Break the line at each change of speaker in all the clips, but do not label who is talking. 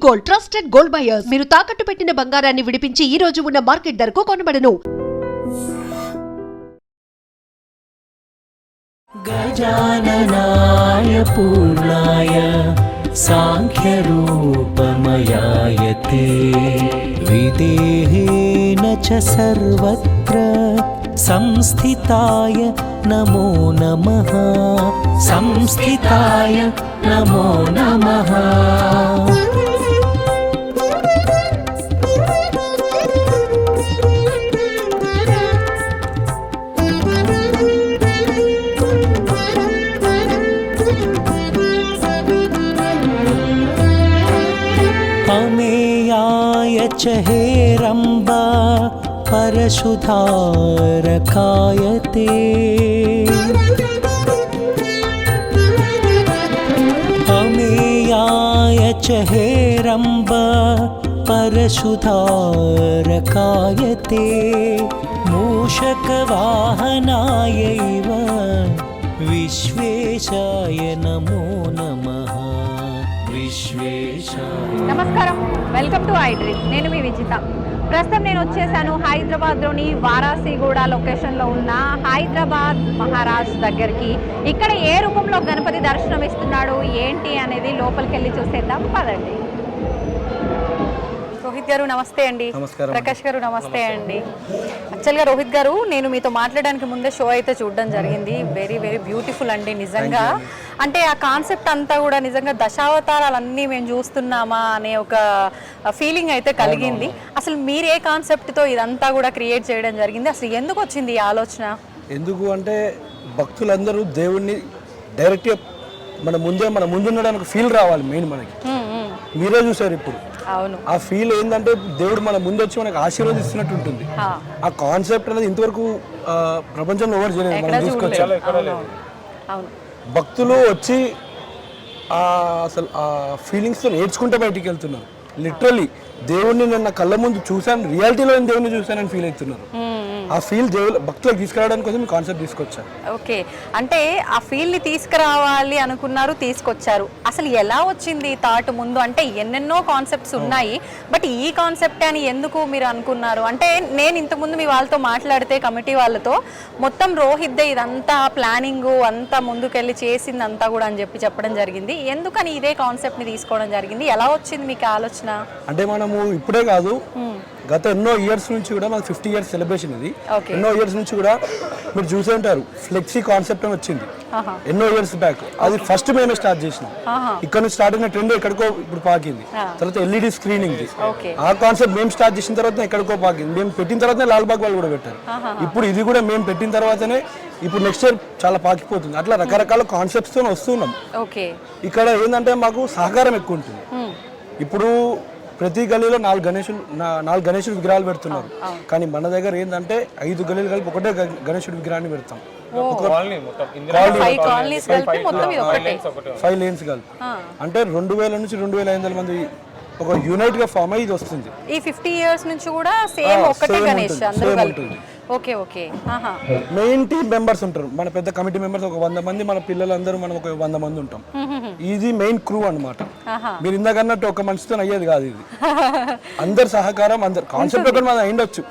Gold, trusted gold buyers. మీరు తాకట్టు పెట్టిన బంగారాన్ని విడిపించి ఈ రోజు ఉన్న మార్కెట్ ధరకు కొనబడను.
గజాననాయ పూర్ణాయ సాంఖ్యరూపమయాయ తే విదేహేన చ సర్వత్ర సంస్థితాయ నమో నమః. సంస్థితాయ నమో నమః. अमेयाय च हेरम्बा परशुधारकाय ते अमेयाय च हेरम्बा परशुधारकाय ते मूषकवाहनायैव विश्वेशाय नमो नमः.
నమస్కారం, వెల్కమ్ టు ఐ డ్రీమ్. నేను మీ విజిత. ప్రస్తుతం నేను వచ్చేసాను హైదరాబాద్లోని వారాసిగూడ లొకేషన్లో ఉన్న హైదరాబాద్ మహారాజ్ దగ్గరికి. ఇక్కడ ఏ రూపంలో గణపతి దర్శనం ఇస్తున్నాడు ఏంటి అనేది లోపలికి వెళ్ళి చూసేద్దాం పదండి. రోహిత్ గారు నమస్తే అండి. ప్రకాష్ గారు నమస్తే అండి. యాక్చువల్గా రోహిత్ గారు, నేను మీతో మాట్లాడడానికి ముందే షో అయితే చూడడం జరిగింది. వెరీ వెరీ బ్యూటిఫుల్ అండి నిజంగా. అంటే ఆ కాన్సెప్ట్ అంతా కూడా నిజంగా దశావతారాలన్నీ మేము చూస్తున్నామా అనే ఒక ఫీలింగ్ అయితే కలిగింది. అసలు మీరు ఏ కాన్సెప్ట్తో ఇదంతా కూడా క్రియేట్ చేయడం జరిగింది? అసలు ఎందుకు వచ్చింది ఈ ఆలోచన?
ఎందుకు అంటే భక్తులందరూ దేవుణ్ణి డైరెక్ట్గా మన ముందుండడానికి ఫీల్ రావాలి. మెయిన్ మనకి మీరే చూసారు ఇప్పుడు.
అవును,
ఆ ఫీల్ ఏంటంటే దేవుడు మన ముందు వచ్చి మనకు ఆశీర్వదిస్తున్నట్టు ఉంటుంది. ఆ కాన్సెప్ట్ అనేది ఇంతవరకు ప్రపంచంలో ఎవరు చేయలేదు, మనం తీసుకొచ్చాం. భక్తులు వచ్చి అసలు ఆ ఫీలింగ్స్తో నేర్చుకుంటే బయటికి వెళ్తున్నారు. లిటరల్లీ దేవుడిని నేను కళ్ళ ముందు చూశాను, రియాలిటీలో నేను దేవుడిని చూశానని ఫీల్ అవుతున్నారు. ఆ ఫీల్ భక్తులకు తీసుకురావడానికి కోసం ఈ కాన్సెప్ట్ తీసుకొచ్చారు.
ఓకే, అంటే ఆ ఫీల్ని తీసుకురావాలి అనుకున్నారు, తీసుకొచ్చారు. అసలు ఎలా వచ్చింది థాట్ ముందు? అంటే ఎన్నెన్నో కాన్సెప్ట్స్ ఉన్నాయి, బట్ ఈ కాన్సెప్ట్ అని ఎందుకు మీరు అనుకున్నారు? అంటే నేను ఇంతకుముందు మీ వాళ్ళతో మాట్లాడితే కమిటీ వాళ్ళతో మొత్తం రోహిత్ ఇదంతా ప్లానింగ్ అంతా ముందుకెళ్ళి చేసింది అంతా కూడా అని చెప్పడం జరిగింది. ఎందుకని ఇదే కాన్సెప్ట్ని తీసుకోవడం జరిగింది? ఎలా వచ్చింది మీకు ఆలోచన?
అంటే మనము ఇప్పుడే కాదు, గత ఎన్నో ఇయర్స్ నుంచి కూడా మన 50 years సెలబ్రేషన్ ఇది. ఎన్నో ఇయర్స్ నుంచి కూడా మీరు చూసే ఉంటారు, ఫ్లెక్సీ కాన్సెప్ట్ అని వచ్చింది ఎన్నో ఇయర్స్ బ్యాక్. అది ఫస్ట్ మేమే స్టార్ట్ చేసినాం. ఇక్కడ నుంచి స్టార్ట్ అయిన ట్రెండ్ ఎక్కడికో ఇప్పుడు పాకింది. తర్వాత ఎల్ఈడి స్క్రీనింగ్, ఆ కాన్సెప్ట్ మేము స్టార్ట్ చేసిన తర్వాత ఎక్కడికో పాకింది. మేము పెట్టిన తర్వాతనే లాల్బాగ్ వాళ్ళు కూడా పెట్టారు. ఇప్పుడు ఇది కూడా మేము పెట్టిన తర్వాతనే ఇప్పుడు నెక్స్ట్ ఇయర్ చాలా పాకిపోతుంది. అట్లా రకరకాల కాన్సెప్ట్స్ తో వస్తున్నాం. ఇక్కడ ఏంటంటే మాకు సహకారం ఎక్కువ ఉంటుంది. ఇప్పుడు ప్రతి గల్లీలో 4 గణేశుడు విగ్రహాలు పెడుతున్నారు. కానీ మన దగ్గర ఏంటంటే 5 గల్లీలు కలిపి ఒకటే గణేశుడి విగ్రహాన్ని పెడతాం. 5 lanes కలిపి అంటే 2000 నుంచి 2500 మంది ఒక యూనైట్ గా ఫామ్ అయ్యి ఇది వస్తుంది.
ఈ 50 years నుంచి కూడా సేమ్ ఒకటే గణేష్ అందరూ కలిపి. Okay okay.
Main team members ఉంటారు, మన పెద్ద కమిటీ మెంబర్స్ ఒక 100 మంది, మన పిల్లలందరూ మనం ఒక 100 మంది ఉంటాం. ఇది మెయిన్ క్రూ అన్నమాట. మీరు ఇందాకన్నట్టు ఒక మనిషితో అయ్యేది కాదు ఇది. అందరు సహకారం, అందరు కాన్సెప్ట్ ఒకటి మన అయ్యొచ్చు,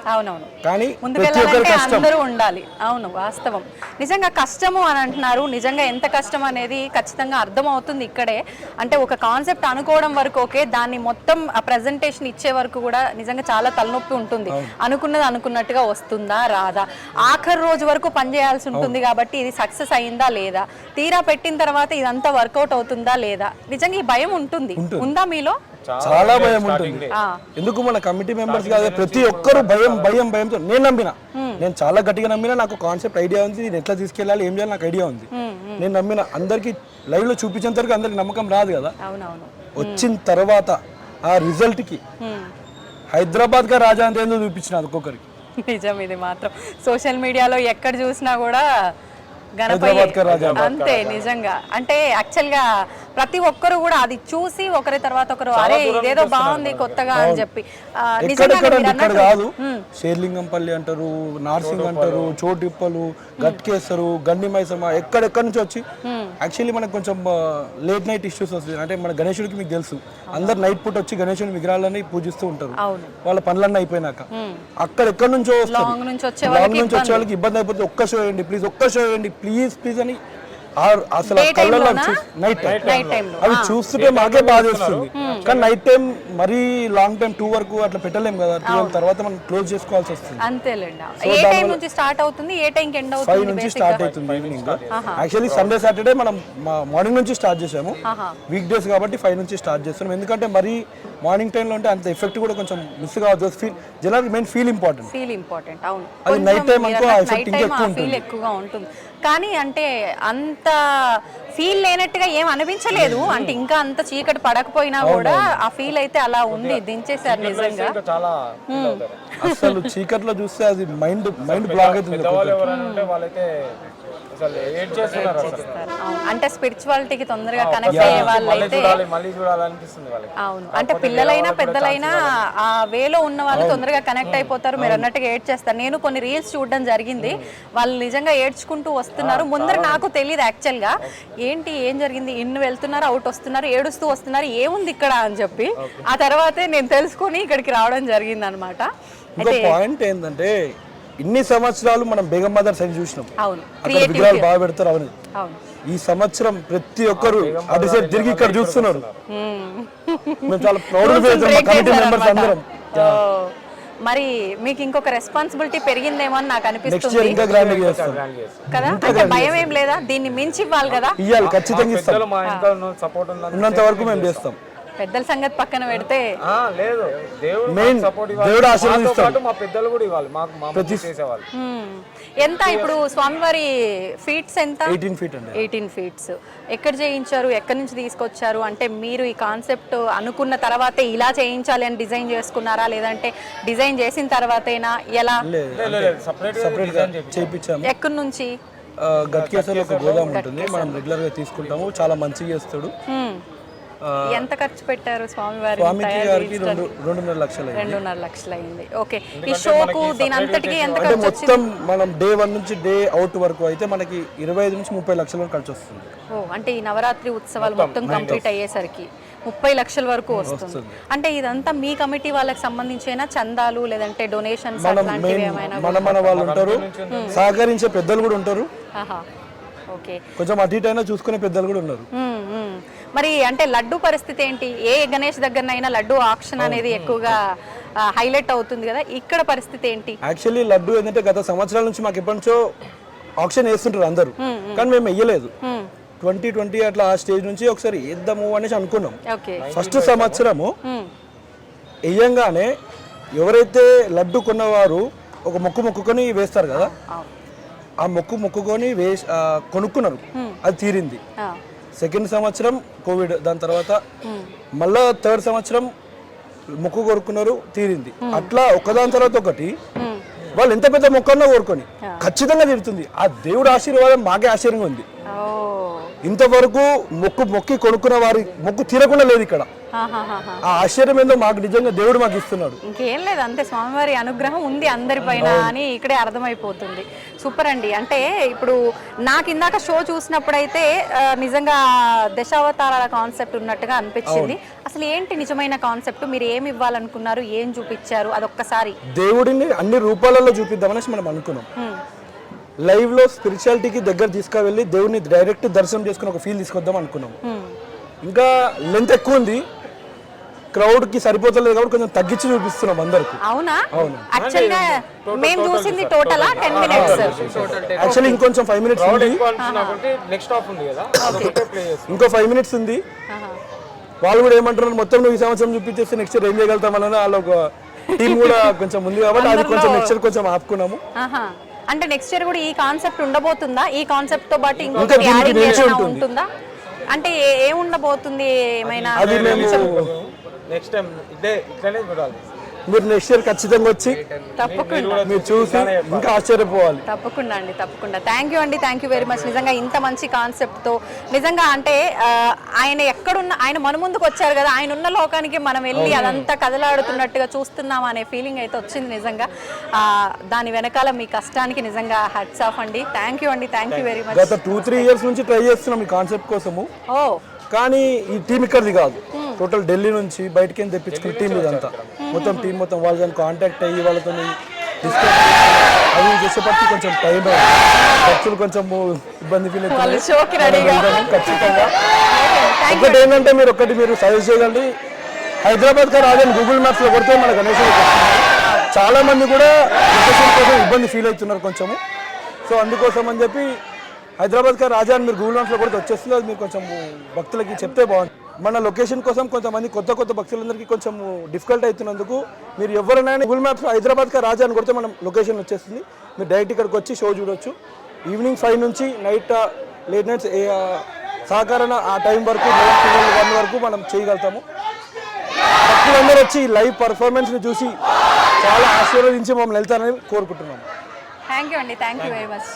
కానీ ప్రతి ఒక్కరు కష్టం
ఉండాలి. అవును, వాస్తవం. నిజంగా కష్టము అని అంటున్నారు. నిజంగా ఎంత కష్టం అనేది ఖచ్చితంగా అర్థం అవుతుంది ఇక్కడే. అంటే ఒక కాన్సెప్ట్ అనుకోవడం వరకు ఓకే, దాన్ని మొత్తం ఆ ప్రెజెంటేషన్ ఇచ్చే వరకు కూడా నిజంగా చాలా తలనొప్పి ఉంటుంది. అనుకున్నది అనుకున్నట్టుగా వస్తుందా రాదా, ఆఖరి రోజు వరకు పనిచేయాల్సి ఉంటుంది. కాబట్టి ఇది సక్సెస్ అయిందా లేదా, తీరా పెట్టిన తర్వాత ఇదంతా వర్కౌట్ అవుతుందా లేదా, నిజంగా ఈ భయం ఉంటుంది. ఉందా మీలో?
చాలా భయం ఉంటుంది. ఎందుకు మన కమిటీ మెంబర్స్ కాదు, ప్రతి ఒక్కరు భయంతో. నేను చాలా గట్టిగా నమ్మినా. నాకు కాన్సెప్ట్ ఐడియా ఉంది, నేను ఎట్లా తీసుకెళ్ళాలి, ఏం చేయాలి నాకు ఐడియా ఉంది. నేను నమ్మిన అందరికి లైవ్ లో చూపించేంత వరకు అందరికి నమ్మకం రాదు కదా. వచ్చిన తర్వాత ఆ రిజల్ట్ కి హైదరాబాద్ గా రాజా అంత ఏందో చూపించిన ఒక్కొక్కరికి.
నిజం, ఇది మాత్రం సోషల్ మీడియాలో ఎక్కడ చూసినా కూడా గణపతి అంతే. నిజంగా అంటే యాక్చువల్గా ప్రతి ఒక్కరు కూడా అది చూసి ఒకరి తర్వాత ఒకరు అరే ఇదేదో బాగుంది కొత్తగా అని చెప్పి నిజంగా
ఎక్కడెక్కడ
మీరు
ఇక్కడ
అన్నట్టు-
కాదు షేర్లింగంపల్లి అంటారు, నార్సింగ్ అంటారు, చోటిప్పలు, గట్కేసరు, గండి మైసమ్మ ఎక్కడెక్కడ నుంచి వచ్చి యాక్చువల్లీ మనకు కొంచెం లేట్ నైట్ ఇష్యూస్ వస్తుంది. అంటే మన గణేశుడికి మీకు తెలుసు అందరు నైట్ పూట వచ్చి గణేశుడి విగ్రహాలని పూజిస్తూ ఉంటారు
అవును
వాళ్ళ పనులన్నీ అయిపోయినాక. అక్కడెక్కడ నుంచో వస్తారు,
లాంగ్ నుంచి వచ్చే
లాంగ్ నుంచి వచ్చే వాళ్ళకి ఇబ్బంది అయిపోతే ఒక్క షో వేయండి ప్లీజ్, ఒక్క షో వేయండి ప్లీజ్ ప్లీజ్ అని అసలు కళ్ళలో నైట్ టైం అవి చూస్తుంటే మాకే బాధ వస్తుంది. కానీ నైట్ టైం మరీ లాంగ్ టైం 2 వరకు అట్లా పెట్టలేం కదా, 12 తర్వాత మనం క్లోజ్ చేసుకోవాల్సి వస్తుంది.
అంతేలేండి. ఏ టైం నుంచి స్టార్ట్ అవుతుంది, ఏ టైం కి ఎండ్
5
అవుతుంది?
నుంచి స్టార్ట్ అవుతుంది ఈవినింగ్. యాక్చువల్లీ సండే సాటర్డే మనం మార్నింగ్ నుంచి స్టార్ట్ చేసాము, వీక్ డేస్ కాబట్టి 5 నుంచి స్టార్ట్ చేస్తున్నాం. ఎందుకంటే మరి మార్నింగ్ టైంలో అంటే అంత ఎఫెక్ట్ కూడా కొంచెం మిస్ కావద్దు. జనాలకి మెయిన్ ఫీల్ ఇంపార్టెంట్.
అవును.
అది నైట్ టైం అనుకో ఆ ఎఫెక్ట్ ఇంకా ఎక్కువ
ఫీల్ ఎక్కువగా ఉంటుంది. కానీ అంటే అంత ఫీల్ లేనట్టుగా ఏం అనిపించలేదు. అంటే ఇంకా అంత చీకటి పడకపోయినా కూడా ఆ ఫీల్ అయితే అలా ఉంది. దించేశారు నిజంగా.
అసలు చీకట్లో చూస్తే అది మైండ్ బ్లాక్ అవుతుంది.
అవును. అంటే స్పిరిచువాలిటీకి తొందరగా కనెక్ట్ అయ్యే వాళ్ళైతే అవును. అంటే పిల్లలైనా పెద్దలైనా ఆ వేలో ఉన్న వాళ్ళు తొందరగా కనెక్ట్ అయిపోతారు. మీరు అన్నట్టుగా ఏడ్ చేస్తారు. నేను కొన్ని రీల్స్ చూడడం జరిగింది, వాళ్ళు నిజంగా ఏడ్చుకుంటూ వస్తున్నారు. ముందర నాకు తెలియదు యాక్చువల్ గా ఏంటి ఏం జరిగింది, ఇన్ని వెళ్తున్నారు అవుట్ వస్తున్నారు ఏడుస్తూ వస్తున్నారు ఏముంది ఇక్కడ అని చెప్పి ఆ తర్వాతే నేను తెలుసుకొని ఇక్కడికి రావడం జరిగింది అనమాట.
ఇంకో పాయింట్ ఏంటంటే ఇన్ని సంవత్సరాలు మనం బేగం మదర్ సైడ్ చూసినాం,
అవును
అక్కడ విగ్రహాలు బాగా పెడతారు. అవును
అవును.
ఈ సంవత్సరం ప్రతి ఒక్కరు అటు సైడ్ తిరిగి ఇక్కడ చూస్తున్నారు. మేము చాలా ప్రౌడ్ కమిటీ మెంబర్స్ అందరం.
మరి మీకు ఇంకొక రెస్పాన్సిబిలిటీ పెరిగిందేమో అని నాకు
నెక్స్ట్ ఇయర్
అనిపిస్తుంది
ఇంకా గ్రాండ్ చేస్తాం
కదా. అంటే భయం ఏం లేదా, దీన్ని మించి ఇవ్వాలి కదా.
ఇవ్వాలి, ఖచ్చితంగా ఇస్తాం. ఉన్నంత వరకు మేము చేస్తాం.
పెద్దల సంగతి పక్కన పెడితే
లేదు
మెయిన్ దేవుడు ఆశీర్వదిస్తాడు.
మా పెద్దలు కూడా ఇవ్వాలి మాకు, మా
ప్రతి
చేసేవాళ్ళు.
ఎంత ఇప్పుడు స్వామివారి ఫీట్స్ ఎంత?
18 feet అండి.
18 feet. ఎక్కడ చేయించారు, ఎక్కడి నుంచి తీసుకొచ్చారు? అంటే మీరు ఈ కాన్సెప్ట్ అనుకున్న తర్వాతే ఇలా చేయించాలి అని డిజైన్ చేసుకున్నారా, లేదంటే డిజైన్ చేసిన తర్వాతేనా, ఎలా?
సపరేట్ గా చేయించాము.
ఎక్కడి నుంచి?
గట్కేసర్లో ఒక గోదాం ఉంటుంది, మనం రెగ్యులర్ గా తీసుకుంటాము. చాలా మంచిగా చేస్తాడు.
ఎంత ఖర్చు పెట్టారు స్వామివారి?
స్వామికి గారికి 2.5 లక్షలు.
2.5 లక్షలు అయింది. ఓకే. ఈ షోకు దీని అంతటికి ఎంత
అంటే
ఖర్చు వచ్చింది?
మొత్తం మనం డే 1 నుంచి డే అవుట్ వరకు అయితే మనకి 25 నుంచి 30 లక్షల వరకు ఖర్చు వస్తుంది.
ఓ అంటే ఈ నవరాత్రి ఉత్సవాలు మొత్తం కంప్లీట్ అయ్యేసరికి 30 లక్షల వరకు వస్తుంది. అంటే ఇదంతా మీ కమిటీ వాళ్ళకి సంబంధించిన చందాలు లేదంటే డొనేషన్స్ అట్లాంటివి ఏమైనా?
మన వాళ్ళు ఉంటారు, సహకరించే పెద్దలు కూడా ఉంటారు.
ఓకే.
కొంచెం అటు ఇటు అయినా చూసుకునే పెద్దలు కూడా ఉన్నారు.
మరి అంటే లడ్డు పరిస్థితి ఏంటి? ఏ గణేష్ దగ్గరనైనా లడ్డు ఆక్షన్ అనేది ఎక్కువగా హైలైట్ అవుతుంది కదా, ఇక్కడ పరిస్థితి ఏంటి?
యాక్చువల్లీ లడ్డు ఏంటంటే గత సంవత్సరాల నుంచి మాకు ఎప్పటి నుంచో ఆక్షన్ వేస్తుంటారు అందరూ, కానీ మేము వెయ్యలేదు. 2020 అట్లా ఆ స్టేజ్ నుంచి ఒకసారి వేద్దాము అనేసి అనుకున్నాం. ఫస్ట్ సంవత్సరము వేయంగానే ఎవరైతే లడ్డు కొన్నవారు ఒక మొక్కుకొని వేస్తారు కదా, ఆ మొక్కుకొని కొనుక్కున్నారు, అది తీరింది. సెకండ్ సంవత్సరం కోవిడ్, దాని తర్వాత మళ్ళా థర్డ్ సంవత్సరం మొక్కు కోరుకున్నారు, తీరింది. అట్లా ఒకదాని తర్వాత ఒకటి వాళ్ళు ఎంత పెద్ద మొక్కన్నా కోరుకొని ఖచ్చితంగా తీరుతుంది. ఆ దేవుడు ఆశీర్వాదం మాకే ఆశ్చర్యంగా ఉంది. ఇంతవరకు మొక్కి కొనుక్కున్న వారి మొక్కు తీరకుండా లేదు ఇక్కడ. ఆ ఆశ్చర్యం ఏందో మాకు నిజంగా దేవుడు మాకు ఇస్తున్నాడు.
ఇంకేం లేదు, అంతే స్వామివారి అనుగ్రహం ఉంది అందరిపైన అని ఇక్కడే అర్థమైపోతుంది. సూపర్ అండి. అంటే ఇప్పుడు నాకు ఇందాక షో చూసినప్పుడైతే నిజంగా దశావతారాల కాన్సెప్ట్ ఉన్నట్టుగా అనిపించింది. అసలు ఏంటి నిజమైన కాన్సెప్ట్? మీరు ఏమి ఇవ్వాలనుకున్నారు, ఏం చూపించారు, అదొక్కసారి?
దేవుడిని అన్ని రూపాలలో చూపిద్దామనేసి మనం అనుకున్నాం. లైవ్ లో స్పిరిచువాలిటీకి దగ్గర తీసుకువెళ్ళి దేవుడిని డైరెక్ట్ దర్శనం చేసుకుని ఒక ఫీల్ తీసుకొద్దాం అనుకున్నాం. ఇంకా లెంత్ ఎక్కువ ఉంది, క్రౌడ్ కి సరిపోతలేదు కాబట్టి కొంచెం తగ్గించి చూపిస్తున్నాం అందరికి.
అవునా? యాక్చువల్ గా మేము చూసింది టోటల్ 10 minutes.
యాక్చువల్లీ ఇంకొంచెం 5 minutes ఉంది,
నెక్స్ట్ హాఫ్ ఉంది కదా,
ఇంకో 5 minutes ఉంది. వాళ్ళు కూడా ఏమంటున్నారు, మొత్తం నువ్వు ఈ సంవత్సరం చూపించేస్తే నెక్స్ట్ ఇయర్ ఏం చేయగలుగుతామని వాళ్ళ ఒక టీం కూడా కొంచెం ఉంది కాబట్టి అది కొంచెం నెక్స్ట్ ఇయర్ కొంచెం ఆపుకున్నాము.
అంటే నెక్స్ట్ ఇయర్ కూడా ఈ కాన్సెప్ట్ ఉండబోతుందా? ఈ కాన్సెప్ట్ తో పాటు ఇంకొకటి యాడింగ్ చేసినా ఉంటుందా? అంటే ఏ ఉండబోతుంది ఏమైనా?
అది మేము
నెక్స్ట్ టైం ఇట్లనే చూడాలి.
మీరు నెక్స్ట్ ఇయర్ ఖచ్చితంగా వచ్చి
తప్పకుండా
మీరు చూసి ఇంకా ఆశ్చర్యపోవాలి.
తప్పకుండా అండి, తప్పకుండా. థ్యాంక్ యూ అండి, థ్యాంక్ యూ వెరీ మచ్. నిజంగా ఇంత మంచి కాన్సెప్ట్తో నిజంగా అంటే ఆయన ఎక్కడున్న ఆయన మన ముందుకు వచ్చారు కదా, ఆయన ఉన్న లోకానికి మనం వెళ్ళి అదంతా కదలాడుతున్నట్టుగా చూస్తున్నాం అనే ఫీలింగ్ అయితే వచ్చింది నిజంగా. దాని వెనకాల మీ కష్టానికి నిజంగా హ్యాట్స్ ఆఫ్ అండి. థ్యాంక్ యూ అండి, థ్యాంక్ యూ వెరీ మచ్.
గత 2-3 ఇయర్స్ నుంచి ట్రై చేస్తున్నాం ఈ కాన్సెప్ట్ కోసము.
ఓ
కానీ ఈ టీం ఇక్కడిది కాదు, టోటల్ ఢిల్లీ నుంచి బయటకి తెప్పించుకున్న టీం ఇదంతా. మొత్తం టీం మొత్తం వాళ్ళ దాన్ని కాంటాక్ట్ అయ్యి వాళ్ళతో డిస్కస్ అది చేసేపటికి కొంచెం టైం ఖర్చులు కొంచెం ఇబ్బంది ఫీల్ అవుతుంది. ఖచ్చితంగా ఒకటి ఏంటంటే మీరు సజెస్ట్ చేయగలండి, హైదరాబాద్ కా రాజని గూగుల్ మ్యాప్స్ లో కొడితే మన గణేష్ చాలా మంది కూడా లొకేషన్ కోసం ఇబ్బంది ఫీల్ అవుతున్నారు కొంచెము. సో అందుకోసం అని చెప్పి హైదరాబాద్ కా రాజా అని మీరు గూగుల్ మ్యాప్స్లో కొడితే వచ్చేస్తుంది. అది మీరు కొంచెం భక్తులకి చెప్తే బాగుంటుంది. మన లొకేషన్ కోసం కొంతమంది కొత్త భక్తులందరికీ కొంచెం డిఫికల్ట్ అవుతున్నందుకు మీరు ఎవరైనా గూగుల్ మ్యాప్స్ హైదరాబాద్ కా రాజా అని కొడితే మనం లొకేషన్ వచ్చేస్తుంది. మీరు డైరెక్ట్ ఇక్కడికి వచ్చి షో చూడొచ్చు. ఈవినింగ్ 5 నుంచి నైట్ లేట్ నైట్స్ సహకరణ ఆ టైం వరకు 1 వరకు మనం చేయగలుగుతాము. భక్తులందరూ వచ్చి లైవ్ పర్ఫార్మెన్స్ని చూసి చాలా ఆశీర్వదించి మమ్మల్ని వెళ్తారని కోరుకుంటున్నాము.
థ్యాంక్ యూ అండి, thank you very much.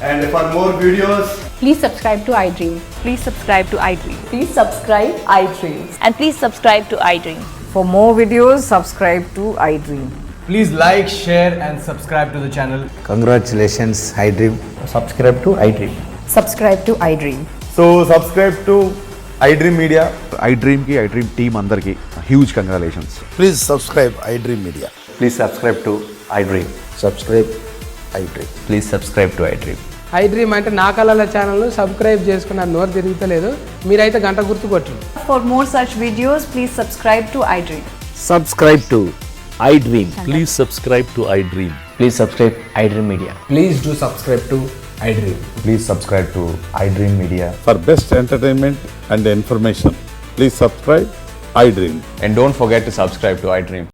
And for more videos,
Please subscribe to iDream.
Please subscribe to iDream.
Please subscribe iDream.
And please subscribe to iDream.
For more videos, subscribe to iDream.
please like, share and subscribe to the channel.
Congratulations, iDream. Subscribe to iDream.
Subscribe to iDream.
So subscribe to iDream Media.
iDream team andarki huge congratulations.
Please subscribe iDream Media.
Please subscribe to iDream.
Subscribe iDream.
Please subscribe to iDream.
iDream అంటే నా కళల ఛానల్ను subscribe చేసుకున్న నోరు తిరుగుతలేదు, మీరైతే గంట గుర్తు కొట్టండి.
For more such videos, please subscribe to iDream.
Subscribe to iDream.
Please subscribe to iDream.
Please subscribe iDream Media.
Please do subscribe to iDream.
Please subscribe to iDream Media.
For best entertainment and information, please subscribe iDream.
And don't forget to subscribe to iDream.